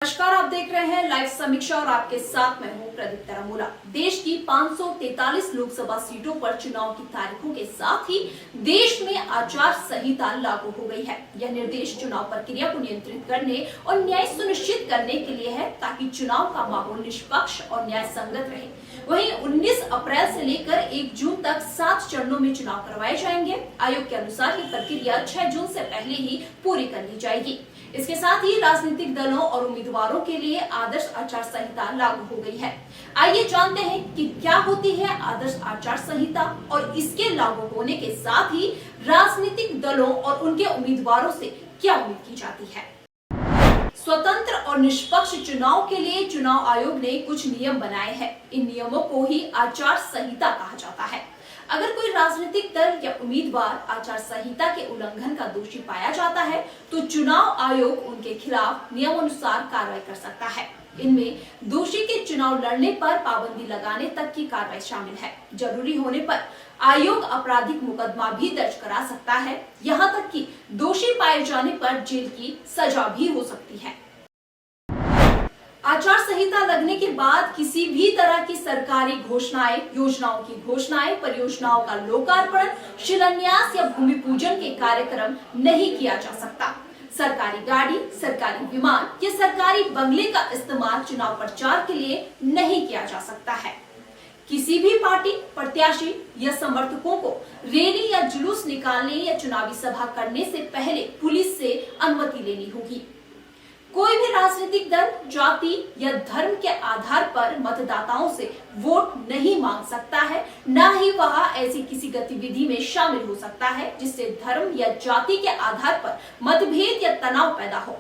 नमस्कार, आप देख रहे हैं लाइव समीक्षा और आपके साथ मैं हूं प्रदीप तरमोला। देश की 543 लोकसभा सीटों पर चुनाव की तारीखों के साथ ही देश में आचार संहिता लागू हो गई है। यह निर्देश चुनाव प्रक्रिया को नियंत्रित करने और न्याय सुनिश्चित करने के लिए है, ताकि चुनाव का माहौल निष्पक्ष और न्याय संगत रहे। वहीं 19 अप्रैल से लेकर 1 जून तक 7 चरणों में चुनाव करवाए जाएंगे। आयोग के अनुसार ये प्रक्रिया 6 जून से पहले ही पूरी कर ली जाएगी। इसके साथ ही राजनीतिक दलों और उम्मीदवारों के लिए आदर्श आचार संहिता लागू हो गई है। आइए जानते हैं कि क्या होती है आदर्श आचार संहिता और इसके लागू होने के साथ ही राजनीतिक दलों और उनके उम्मीदवारों से क्या उम्मीद की जाती है। स्वतंत्र और निष्पक्ष चुनाव के लिए चुनाव आयोग ने कुछ नियम बनाए हैं। इन नियमों को ही आचार संहिता कहा जाता है। अगर कोई राजनीतिक दल या उम्मीदवार आचार संहिता के उल्लंघन का दोषी पाया जाता है, तो चुनाव आयोग उनके खिलाफ नियमानुसार कार्रवाई कर सकता है। इनमें दोषी के चुनाव लड़ने पर पाबंदी लगाने तक की कार्रवाई शामिल है। जरूरी होने पर आयोग आपराधिक मुकदमा भी दर्ज करा सकता है। यहाँ तक कि दोषी पाए जाने पर जेल की सजा भी हो सकती है। आचार संहिता लगने के बाद किसी भी तरह की सरकारी घोषणाएं, योजनाओं की घोषणाएं, परियोजनाओं का लोकार्पण, शिलान्यास या भूमि पूजन के कार्यक्रम नहीं किया जा सकता। सरकारी गाड़ी, सरकारी विमान या सरकारी बंगले का इस्तेमाल चुनाव प्रचार के लिए नहीं किया जा सकता है। किसी भी पार्टी, प्रत्याशी या समर्थकों को रैली या जुलूस निकालने या चुनावी सभा करने से पहले पुलिस से अनुमति लेनी होगी। कोई भी राजनीतिक दल जाति या धर्म के आधार पर मतदाताओं से वोट नहीं मांग सकता है, न ही वह ऐसी किसी गतिविधि में शामिल हो सकता है जिससे धर्म या जाति के आधार पर मतभेद या तनाव पैदा हो।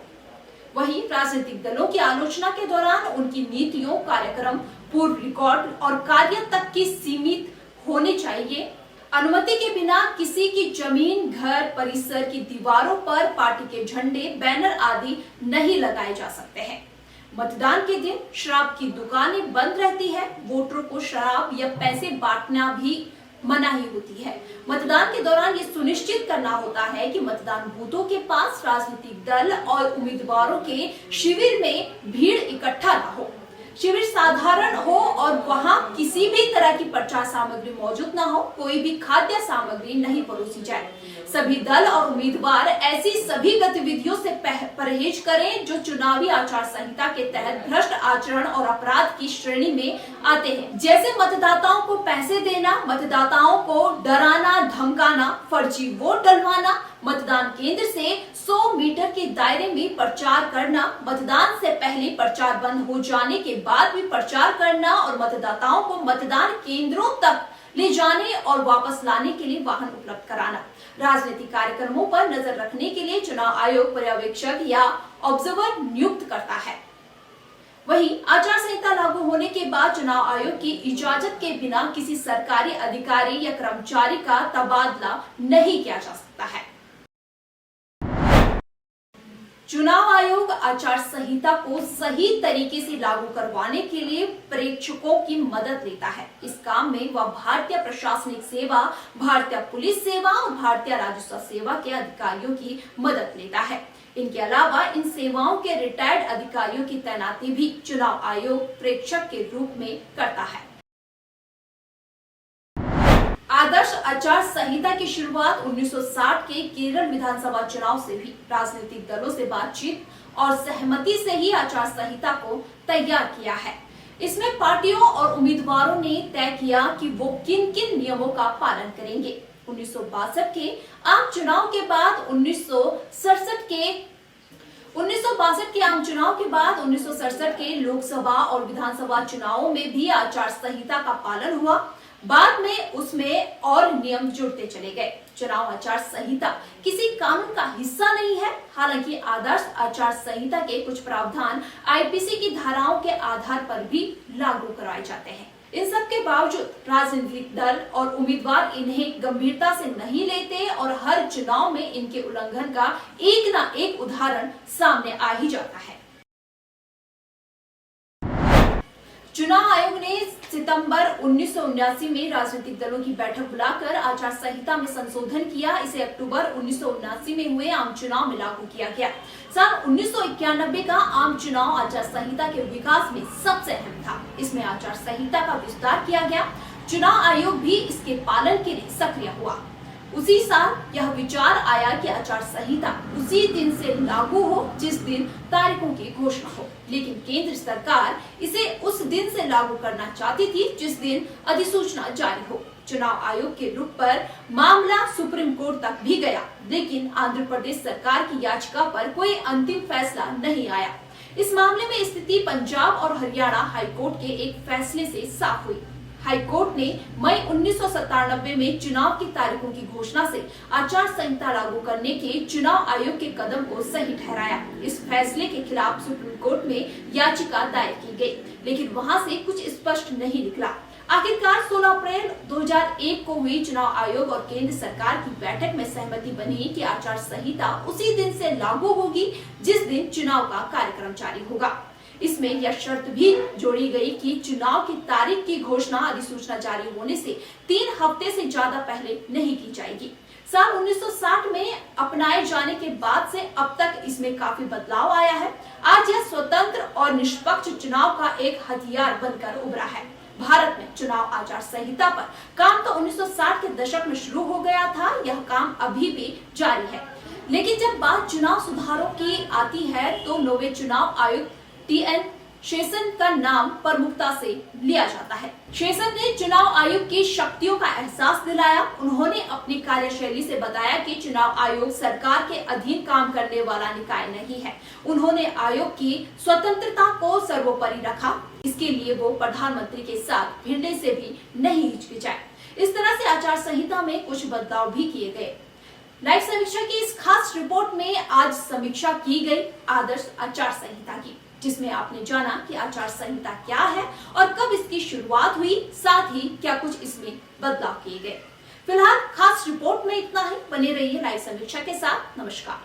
वहीं राजनीतिक दलों की आलोचना के दौरान उनकी नीतियों, कार्यक्रम, पूर्व रिकॉर्ड और कार्य तक की सीमित होनी चाहिए। अनुमति के बिना किसी की जमीन, घर, परिसर की दीवारों पर पार्टी के झंडे, बैनर आदि नहीं लगाए जा सकते हैं। मतदान के दिन शराब की दुकानें बंद रहती है। वोटरों को शराब या पैसे बांटना भी मनाही होती है। मतदान के दौरान ये सुनिश्चित करना होता है कि मतदान बूथों के पास राजनीतिक दल और उम्मीदवारों के शिविर में भीड़ इकट्ठा न हो। शिविर साधारण हो और वहां किसी भी तरह की प्रचार सामग्री मौजूद न हो। कोई भी खाद्य सामग्री नहीं परोसी जाए। सभी दल और उम्मीदवार ऐसी सभी गतिविधियों से परहेज करें जो चुनावी आचार संहिता के तहत भ्रष्ट आचरण और अपराध की श्रेणी में आते हैं, जैसे मतदाताओं को पैसे देना, मतदाताओं को डराना धमकाना, फर्जी वोट डलवाना, मतदान केंद्र से 100 मीटर के दायरे में प्रचार करना, मतदान से पहले प्रचार बंद हो जाने के बाद भी प्रचार करना और मतदाताओं को मतदान केंद्रों तक ले जाने और वापस लाने के लिए वाहन उपलब्ध कराना। राजनीतिक कार्यक्रमों पर नजर रखने के लिए चुनाव आयोग पर्यवेक्षक या ऑब्जर्वर नियुक्त करता है। वहीं आचार संहिता लागू होने के बाद चुनाव आयोग की इजाजत के बिना किसी सरकारी अधिकारी या कर्मचारी का तबादला नहीं किया जा सकता है। चुनाव आयोग आचार संहिता को सही तरीके से लागू करवाने के लिए प्रेक्षकों की मदद लेता है। इस काम में वह भारतीय प्रशासनिक सेवा, भारतीय पुलिस सेवा और भारतीय राजस्व सेवा के अधिकारियों की मदद लेता है। इनके अलावा इन सेवाओं के रिटायर्ड अधिकारियों की तैनाती भी चुनाव आयोग प्रेक्षक के रूप में करता है। आदर्श आचार संहिता की शुरुआत 1960 के केरल विधानसभा चुनाव से हुई। राजनीतिक दलों से बातचीत और सहमति से ही आचार संहिता को तैयार किया है। इसमें पार्टियों और उम्मीदवारों ने तय किया कि वो किन किन नियमों का पालन करेंगे। 1962 के आम चुनाव के बाद 1967 के आम चुनाव के बाद 1967 के लोकसभा और विधानसभा चुनावों में भी आचार संहिता का पालन हुआ। बाद में उसमें और नियम जुड़ते चले गए। चुनाव आचार संहिता किसी कानून का हिस्सा नहीं है। हालांकि आदर्श आचार संहिता के कुछ प्रावधान आईपीसी की धाराओं के आधार पर भी लागू करवाए जाते हैं। इन सब के बावजूद राजनीतिक दल और उम्मीदवार इन्हें गंभीरता से नहीं लेते और हर चुनाव में इनके उल्लंघन का एक ना एक उदाहरण सामने आ ही जाता है। चुनाव आयोग ने सितंबर 1979 में राजनीतिक दलों की बैठक बुलाकर आचार संहिता में संशोधन किया। इसे अक्टूबर 1979 में हुए आम चुनाव में लागू किया गया। साल 1991 का आम चुनाव आचार संहिता के विकास में सबसे अहम था। इसमें आचार संहिता का विस्तार किया गया। चुनाव आयोग भी इसके पालन के लिए सक्रिय हुआ। उसी साल यह विचार आया कि आचार संहिता उसी दिन से लागू हो जिस दिन तारीखों की घोषणा हो, लेकिन केंद्र सरकार इसे उस दिन से लागू करना चाहती थी जिस दिन अधिसूचना जारी हो। चुनाव आयोग के रुख पर मामला सुप्रीम कोर्ट तक भी गया, लेकिन आंध्र प्रदेश सरकार की याचिका पर कोई अंतिम फैसला नहीं आया। इस मामले में स्थिति पंजाब और हरियाणा हाईकोर्ट के एक फैसले से साफ हुई। हाईकोर्ट ने मई 1997 में चुनाव की तारीखों की घोषणा से आचार संहिता लागू करने के चुनाव आयोग के कदम को सही ठहराया। इस फैसले के खिलाफ सुप्रीम कोर्ट में याचिका दायर की गई, लेकिन वहां से कुछ स्पष्ट नहीं निकला। आखिरकार 16 अप्रैल 2001 को हुई चुनाव आयोग और केंद्र सरकार की बैठक में सहमति बनी कि आचार संहिता उसी दिन से लागू होगी जिस दिन चुनाव का कार्यक्रम जारी होगा। इसमें यह शर्त भी जोड़ी गई कि चुनाव की तारीख की घोषणा अधिसूचना जारी होने से 3 हफ्ते से ज्यादा पहले नहीं की जाएगी। साल 1960 में अपनाए जाने के बाद से अब तक इसमें काफी बदलाव आया है। आज यह स्वतंत्र और निष्पक्ष चुनाव का एक हथियार बनकर उभरा है। भारत में चुनाव आचार संहिता पर काम तो 1960 के दशक में शुरू हो गया था। यह काम अभी भी जारी है, लेकिन जब बात चुनाव सुधारों की आती है तो नौवें चुनाव आयुक्त TN शेषन का नाम प्रमुखता से लिया जाता है। शेषन ने चुनाव आयोग की शक्तियों का एहसास दिलाया। उन्होंने अपनी कार्यशैली से बताया कि चुनाव आयोग सरकार के अधीन काम करने वाला निकाय नहीं है। उन्होंने आयोग की स्वतंत्रता को सर्वोपरि रखा। इसके लिए वो प्रधानमंत्री के साथ भिड़ने से भी नहीं हिचकिचाए। इस तरह से आचार संहिता में कुछ बदलाव भी किए गए। लाइव समीक्षा की इस खास रिपोर्ट में आज समीक्षा की गई आदर्श आचार संहिता की, जिसमें आपने जाना कि आचार संहिता क्या है और कब इसकी शुरुआत हुई, साथ ही क्या कुछ इसमें बदलाव किए गए। फिलहाल खास रिपोर्ट में इतना ही। बने रहिए लाइव समीक्षा के साथ। नमस्कार।